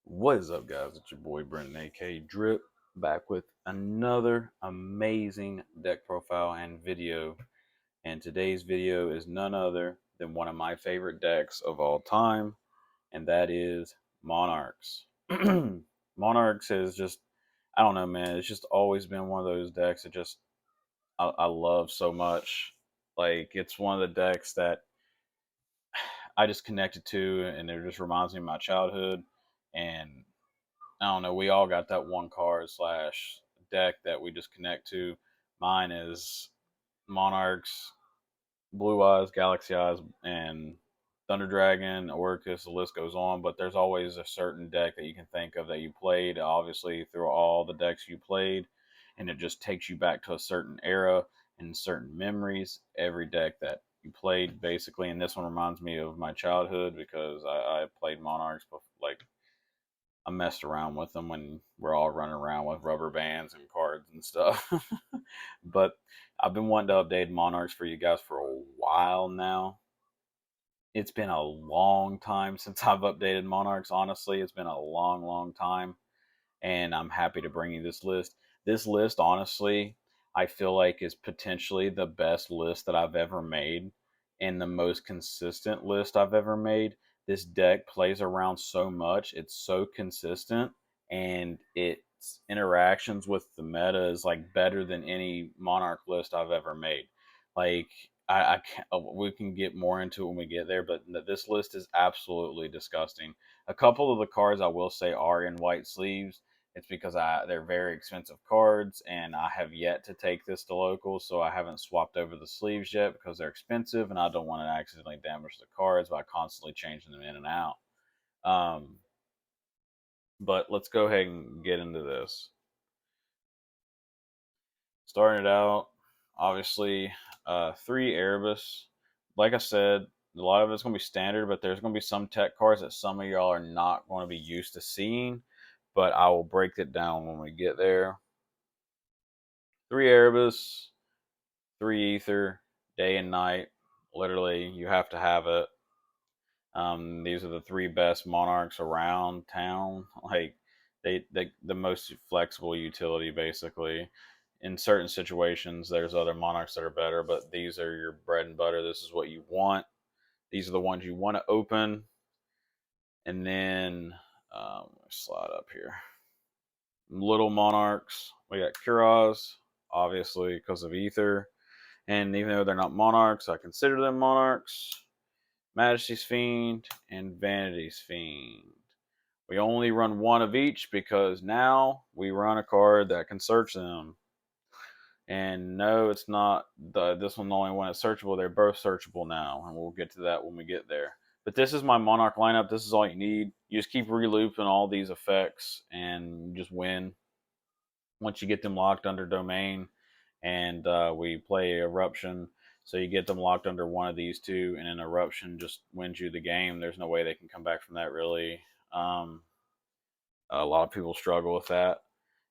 What is up, guys? It's your boy Brendan, aka Drip, back with another amazing deck profile and video. And today's video is none other than one of my favorite decks of all time, and that is Monarchs. Monarchs is just, I don't know, man. It's just always been one of those decks that just I love so much. Like, it's one of the decks that I just connected to, and it just reminds me of my childhood. And I don't know. We all got that one card slash deck that we just connect to. Mine is Monarchs, Blue Eyes, Galaxy Eyes, and Thunder Dragon, Orcus. The list goes on, but there's always a certain deck that you can think of that you played, obviously, through all the decks you played, and it just takes you back to a certain era and certain memories. Every deck that you played, basically, and this one reminds me of my childhood because I played Monarchs like I messed around with them when we're all running around with rubber bands and cards and stuff. But I've been wanting to update Monarchs for you guys for a while now. It's been a long time since I've updated Monarchs, honestly. It's been a long, long time. And I'm happy to bring you this list. This list, honestly, I feel like is potentially the best list that I've ever made and the most consistent list I've ever made. This deck plays around so much, it's so consistent, and its interactions with the meta is like better than any Monarch list I've ever made. Like I can't, we can get more into it when we get there, but this list is absolutely disgusting. A couple of the cards I will say are in white sleeves. It's because they're very expensive cards, and I have yet to take this to locals, so I haven't swapped over the sleeves yet because they're expensive, and I don't want to accidentally damage the cards by constantly changing them in and out. Um, but let's go ahead and get into this. Starting it out, obviously, three Erebus. Like I said, a lot of it's going to be standard, but there's going to be some tech cards that some of y'all are not going to be used to seeing. But I will break it down when we get there. Three Erebus, three Ether, day and night. Literally, you have to have it. These are the three best Monarchs around town. Like they the most flexible utility, basically. In certain situations, there's other Monarchs that are better, but these are your bread and butter. This is what you want. These are the ones you want to open. And then slide up here. Little Monarchs. We got Kuros, obviously because of Ether. And even though they're not Monarchs, I consider them Monarchs. Majesty's Fiend and Vanity's Fiend. We only run one of each because now we run a card that can search them. And no, it's not this one the only one that's searchable. They're both searchable now, and we'll get to that when we get there. But this is my Monarch lineup. This is all you need. You just keep relooping all these effects and you just win. Once you get them locked under domain, and we play eruption, so you get them locked under one of these two, and an eruption just wins you the game. There's no way they can come back from that, really. um, a lot of people struggle with that.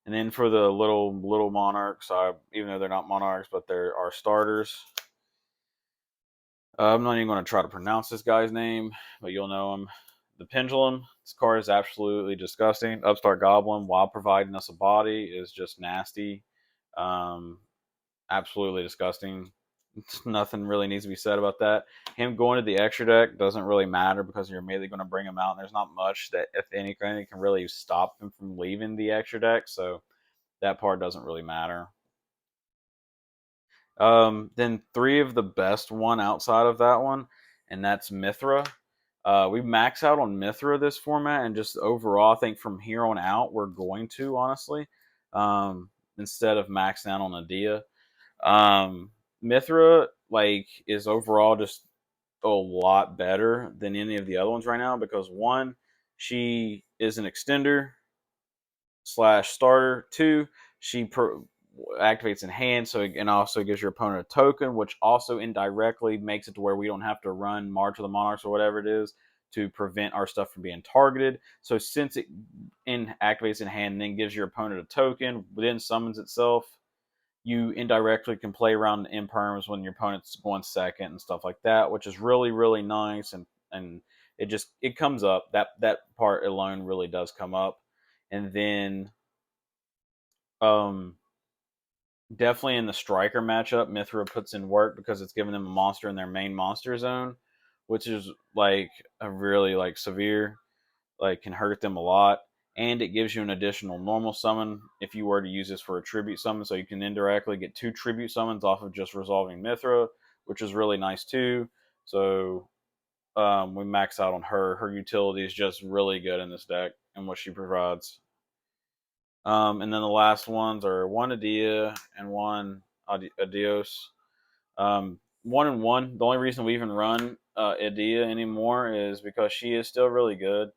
And then for the little monarchs, even though they're not monarchs, but they're our starters. I'm not even going to try to pronounce this guy's name, but you'll know him. The Pendulum. This card is absolutely disgusting. Upstart Goblin, while providing us a body, is just nasty. Um, Absolutely disgusting. Nothing really needs to be said about that. Him going to the extra deck doesn't really matter because you're immediately going to bring him out, and there's not much that, if anything, can really stop him from leaving the extra deck. So that part doesn't really matter. Then three of the best one outside of that one, and that's Mithra. We max out on Mithra this format, and just overall, I think from here on out, we're going to honestly, instead of maxing out on Adia. Mithra is overall just a lot better than any of the other ones right now because one, she is an extender slash starter. Two, she activates in hand, so and also gives your opponent a token, which also indirectly makes it to where we don't have to run March of the Monarchs or whatever it is to prevent our stuff from being targeted. So since it activates in hand and then gives your opponent a token, then summons itself, you indirectly can play around imperms when your opponent's going second and stuff like that, which is really, really nice. And it comes up. That part alone really does come up. And then um definitely in the striker matchup, Mithra puts in work because it's giving them a monster in their main monster zone, which is like a really like severe, like can hurt them a lot. And it gives you an additional normal summon if you were to use this for a tribute summon, so you can indirectly get 2 tribute summons off of just resolving Mithra, which is really nice too. So we max out on her. Her utility is just really good in this deck and what she provides. And then the last ones are one Adia and one Adios. 1 and 1. The only reason we even run Adia anymore is because she is still really good.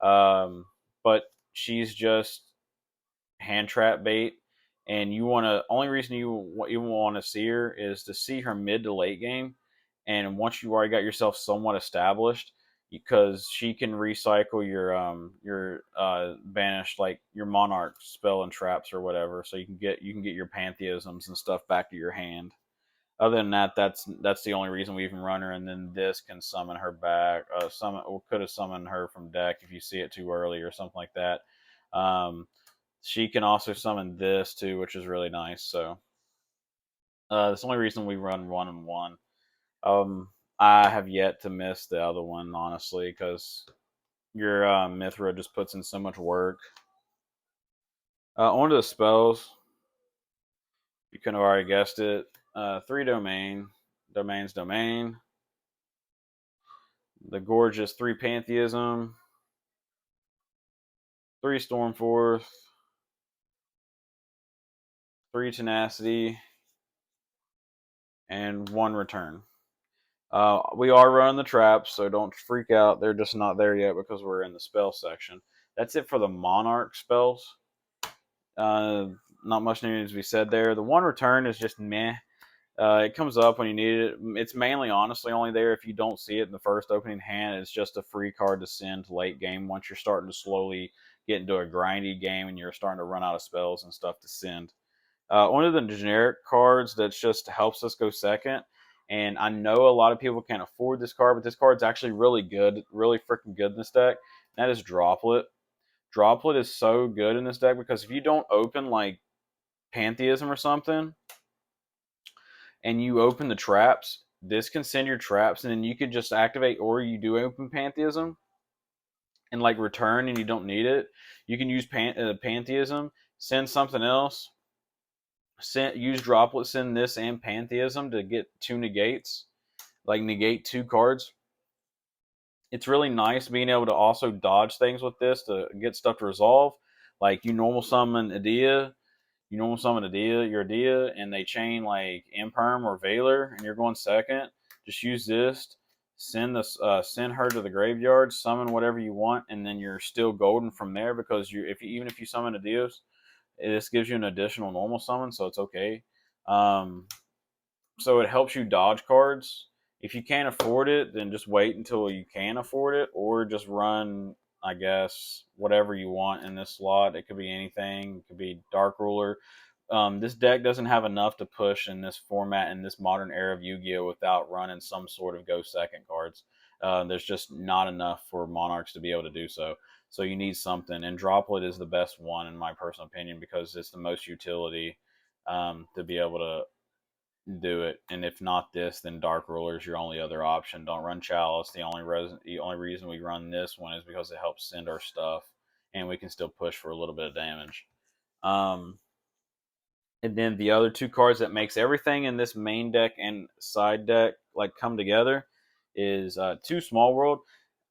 But she's just hand trap bait, and you want to. Only reason you even want to see her is to see her mid to late game, and once you already got yourself somewhat established, because she can recycle your banished like your Monarch spell and traps or whatever, so you can get your pantheisms and stuff back to your hand. Other than that, that's the only reason we even run her. And then this can summon her back. Summon or could have summoned her from deck if you see it too early or something like that. She can also summon this too, which is really nice. So that's the only reason we run 1 and 1. I have yet to miss the other one honestly because your Mithra just puts in so much work. On to the spells. You could have already guessed it. 3 domain. The gorgeous 3 pantheism, 3 stormforce, 3 tenacity, and 1 return. We are running the traps, so don't freak out. They're just not there yet because we're in the spell section. That's it for the Monarch spells. Uh, Not much needs to be said there. The 1 return is just meh. It comes up when you need it. It's mainly, honestly, only there if you don't see it in the first opening hand. It's just a free card to send late game once you're starting to slowly get into a grindy game and you're starting to run out of spells and stuff to send. One of the generic cards that just helps us go second. And I know a lot of people can't afford this card, but this card's actually really good, really freaking good in this deck. And that is Droplet. Droplet is so good in this deck because if you don't open like Pantheism or something, and you open the traps, this can send your traps, and then you could just activate, or you do open Pantheism and like return, and you don't need it. You can use Pantheism, send something else, use Droplet, send this and Pantheism to get 2 negates, like negate 2 cards. It's really nice being able to also dodge things with this to get stuff to resolve. Like you normal summon Adia, your Adia, and they chain like Imperm or Valor, and you're going second. Just use this, send her to the graveyard, summon whatever you want, and then you're still golden from there because even if you summon Adios, this gives you an additional normal summon, so it's okay. Um, so it helps you dodge cards. If you can't afford it, then just wait until you can afford it, or just run, I guess, whatever you want in this slot. It could be anything. It could be Dark Ruler. This deck doesn't have enough to push in this format in this modern era of Yu-Gi-Oh! Without running some sort of go second cards. There's just not enough for Monarchs to be able to do so. So you need something, and Droplet is the best one in my personal opinion because it's the most utility to be able to do it. And if not this, then Dark Ruler is your only other option. Don't run Chalice. The only reason we run this one is because it helps send our stuff, and we can still push for a little bit of damage. Um, and then the other 2 cards that makes everything in this main deck and side deck like come together is 2 Small World.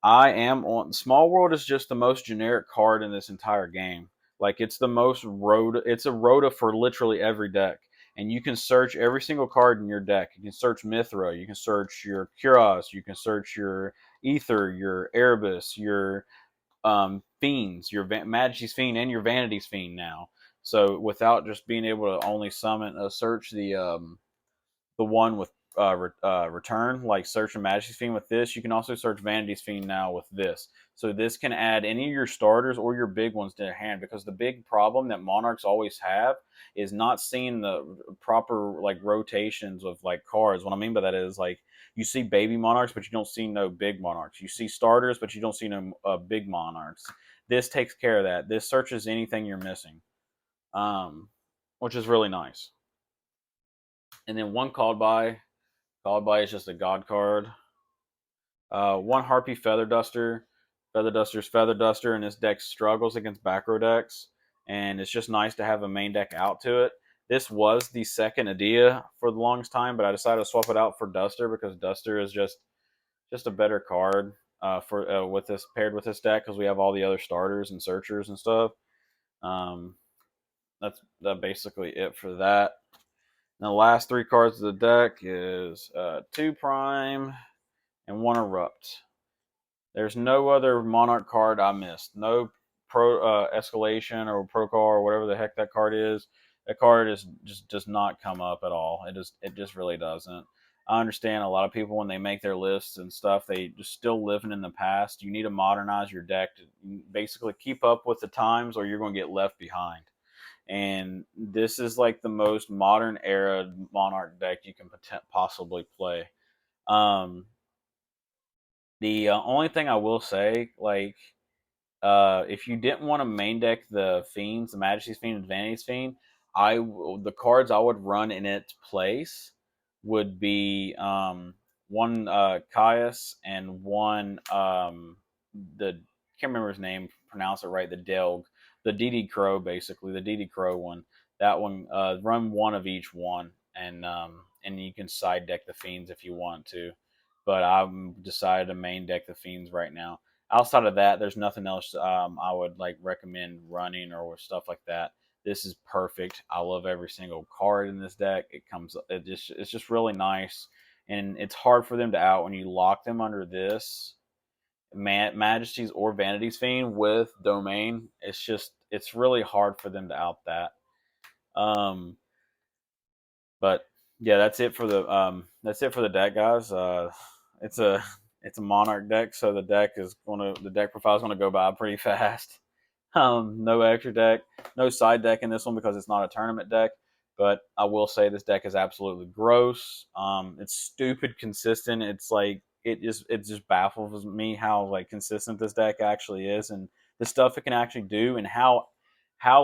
I am on Small World is just the most generic card in this entire game. Like it's the most rota. It's a rota for literally every deck, and you can search every single card in your deck. You can search Mithra, you can search your Kuros, you can search your Ether, your Erebus, your Fiends, your Majesty's Fiend, and your Vanity's Fiend now. So without just being able to only summon, search the one with return, like search and Majesty's Fiend with this. You can also search Vanity's Fiend now with this. So this can add any of your starters or your big ones to their hand, because the big problem that Monarchs always have is not seeing the proper like rotations of like cards. What I mean by that is like You see baby monarchs, but you don't see no big monarchs. You see starters, but you don't see no big monarchs. This takes care of that. This searches anything you're missing, um, which is really nice. And then one called by. Called by is just a god card. One Harpy Feather Duster. Feather Duster's Feather Duster, and this deck struggles against back row decks. And it's just nice to have a main deck out to it. This was the second idea for the longest time, but I decided to swap it out for Duster because Duster is just a better card for with this paired with this deck because we have all the other starters and searchers and stuff. Um, that's basically it for that. Now the last three cards of the deck is 2 Prime and 1 Erupt. There's no other Monarch card I missed. No Pro Escalation or Procar or whatever the heck that card is. That card is just does not come up at all. It just really doesn't. I understand a lot of people when they make their lists and stuff, they just still living in the past. You need to modernize your deck to basically keep up with the times, or you're going to get left behind. And this is like the most modern era Monarch deck you can possibly play. Um, the only thing I will say, like, if you didn't want to main deck the Fiends, the Majesty's Fiend and Vanity's Fiend, the cards I would run in its place would be one Caius and one the can't remember his name, pronounce it right, the Delg, the DD Crow, basically the DD Crow one. That one, run one of each one, and you can side deck the Fiends if you want to. But I've decided to main deck the Fiends right now. Outside of that, there's nothing else I would like recommend running or stuff like that. This is perfect. I love every single card in this deck. It's just really nice, and it's hard for them to out when you lock them under this Majesty's or Vanity's Fiend with Domain. It's really hard for them to out that. Um, but yeah, that's it for the deck, guys. It's a it's a Monarch deck, so the deck profile is gonna go by pretty fast. No extra deck, no side deck in this one because it's not a tournament deck. But I will say this deck is absolutely gross. It's stupid consistent. It's like it just baffles me how like consistent this deck actually is, and the stuff it can actually do, and how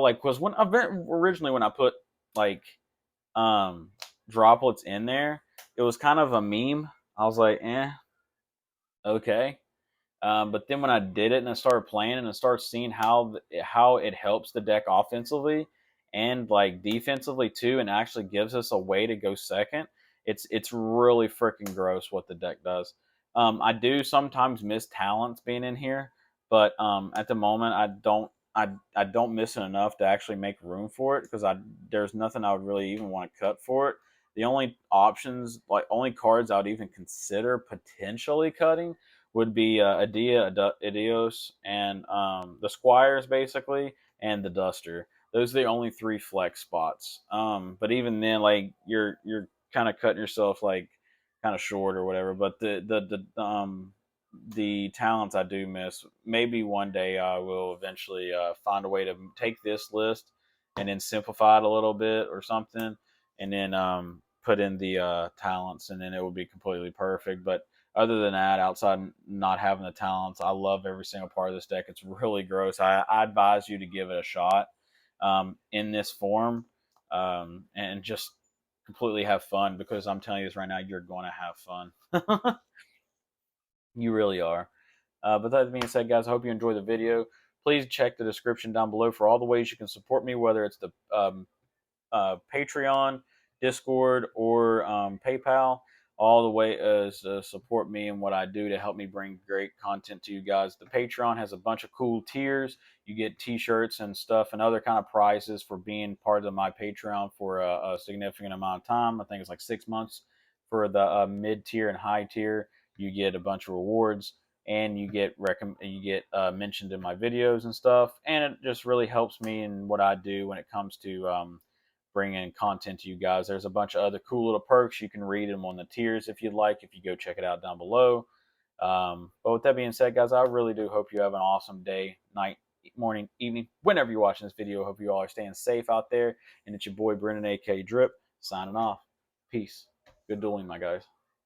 like because originally when I put like um droplets in there, it was kind of a meme. I was like, okay. But then when I did it and I started playing and I started seeing how it helps the deck offensively and like defensively too, and actually gives us a way to go second, it's really freaking gross what the deck does. I do sometimes miss talents being in here, but at the moment I don't miss it enough to actually make room for it because I there's nothing I would really even want to cut for it. The only options, like only cards I would even consider potentially cutting would be Idios, and the Squires, basically, and the Duster. Those are the only three flex spots. But even then, like you're kind of cutting yourself like kind of short or whatever. But the talents I do miss. Maybe one day I will eventually find a way to take this list and then simplify it a little bit or something, and then put in the talents, and then it would be completely perfect. But other than that, outside not having the talents, I love every single part of this deck. It's really gross. I advise you to give it a shot in this form, and just completely have fun because I'm telling you this right now, you're going to have fun. You really are. But that being said, guys, I hope you enjoy the video. Please check the description down below for all the ways you can support me, whether it's the Patreon, Discord, or PayPal. All the way as support me and what I do to help me bring great content to you guys. The Patreon has a bunch of cool tiers. You get T-shirts and stuff and other kind of prizes for being part of my Patreon for a significant amount of time. I think it's like 6 months. For the mid tier and high tier, you get a bunch of rewards and you get mentioned in my videos and stuff. And it just really helps me in what I do when it comes to bringing content to you guys. There's a bunch of other cool little perks. You can read them on the tiers if you'd like, if you go check it out down below. But with that being said, guys, I really do hope you have an awesome day, night, morning, evening, whenever you're watching this video. I hope you all are staying safe out there. And it's your boy, Brennan, a.k.a. Drip, signing off. Peace. Good dueling, my guys.